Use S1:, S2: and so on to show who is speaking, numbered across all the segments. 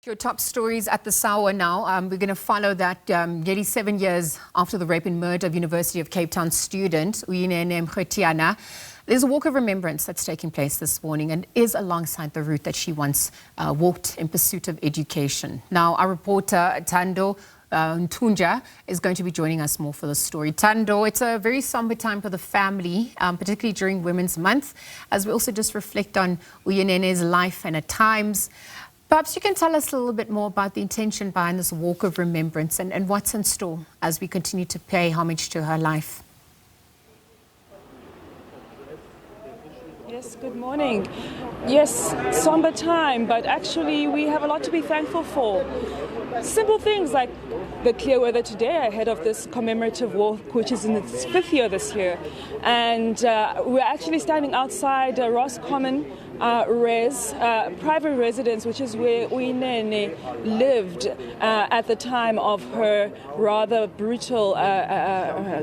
S1: Your top stories at the hour now. We're going to follow that nearly 7 years after the rape and murder of University of Cape Town student Uyinene Mrwetyana. There's a walk of remembrance that's taking place this morning and is alongside the route that she once walked in pursuit of education. Now, our reporter Tando Ntunja is going to be joining us more for the story. Tando, it's a very somber time for the family, particularly during Women's Month, as we also just reflect on Uyinene's life and at times. Perhaps you can tell us a little bit more about the intention behind this walk of remembrance and what's in store as we continue to pay homage to her life.
S2: Yes, good morning. Yes, somber time, but actually we have a lot to be thankful for. Simple things like the clear weather today ahead of this commemorative walk, which is in its 5th year this year. And we're actually standing outside Ross Common private residence, which is where Uyinene lived at the time of her rather brutal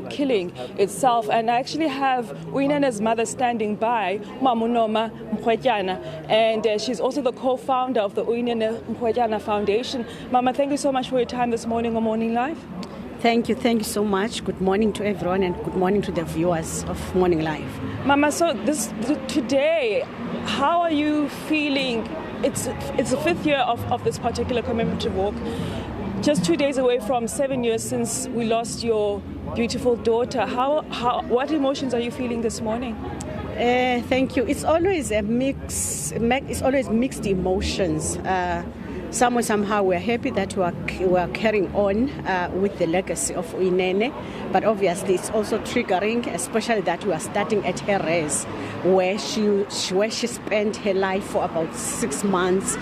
S2: killing itself. And I actually have Uyinene's mother standing by, Uyinene Mrwetyana, and she's also the co-founder of the Uyinene Mrwetyana Foundation. Mama, thank you so much for your time this morning on Morning Live.
S3: Thank you so much. Good morning to everyone and good morning to the viewers of Morning Live.
S2: Mama, so today, how are you feeling? It's the 5th year of this particular commemorative walk. Just 2 days away from 7 years since we lost your beautiful daughter. What emotions are you feeling this morning?
S3: Thank you. It's always it's always mixed emotions. Somehow we're happy that we are carrying on with the legacy of Uyinene, but obviously it's also triggering, especially that we are starting at her res, where she spent her life for about 6 months.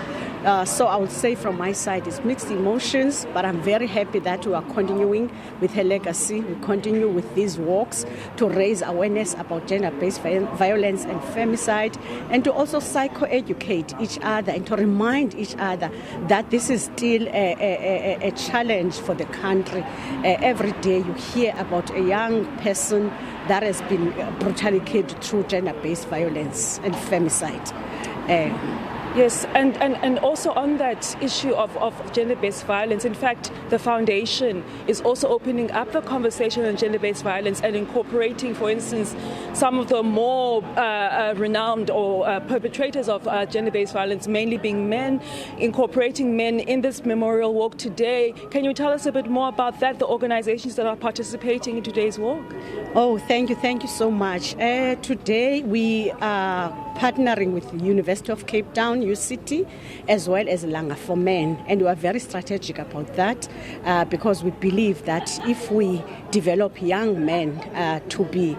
S3: So I would say from my side it's mixed emotions, but I'm very happy that we are continuing with her legacy. We continue with these walks to raise awareness about gender-based violence and femicide, and to also psycho-educate each other and to remind each other that this is still a challenge for the country. Every day you hear about a young person that has been brutally killed through gender-based violence and femicide.
S2: Yes, and also on that issue of gender-based violence, in fact, the foundation is also opening up the conversation on gender-based violence and incorporating, for instance, some of the more renowned or perpetrators of gender-based violence, mainly being men, incorporating men in this memorial walk today. Can you tell us a bit more about that, the organizations that are participating in today's walk?
S3: Oh, thank you so much. Today we are partnering with the University of Cape Town, UCT, as well as Langa for Men. And we are very strategic about that because we believe that if we develop young men to be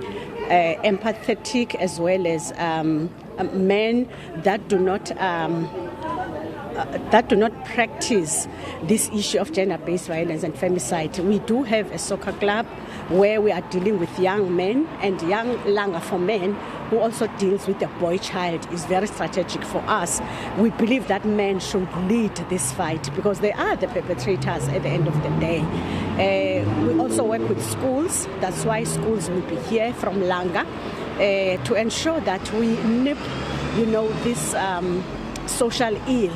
S3: empathetic, as well as men that do not practice this issue of gender-based violence and femicide. We do have a soccer club where we are dealing with young men, and young Langa for Men, who also deals with the boy child, is very strategic for us. We believe that men should lead this fight because they are the perpetrators at the end of the day. We also work with schools. That's why schools will be here from Langa to ensure that we nip, this social ill.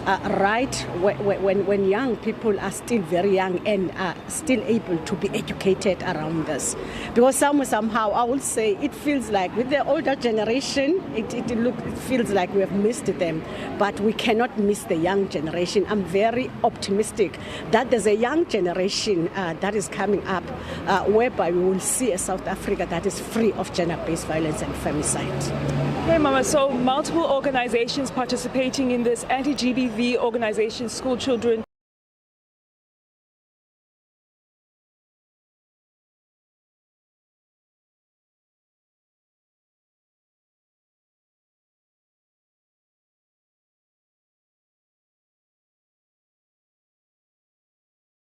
S3: Right when young people are still very young and are still able to be educated around this. Because somehow I would say it feels like with the older generation, it feels like we have missed them, but we cannot miss the young generation. I'm very optimistic that there's a young generation that is coming up whereby we will see a South Africa that is free of gender-based violence and femicide.
S2: Hey, Mama, so multiple organizations participating in this anti-GBV organization, school children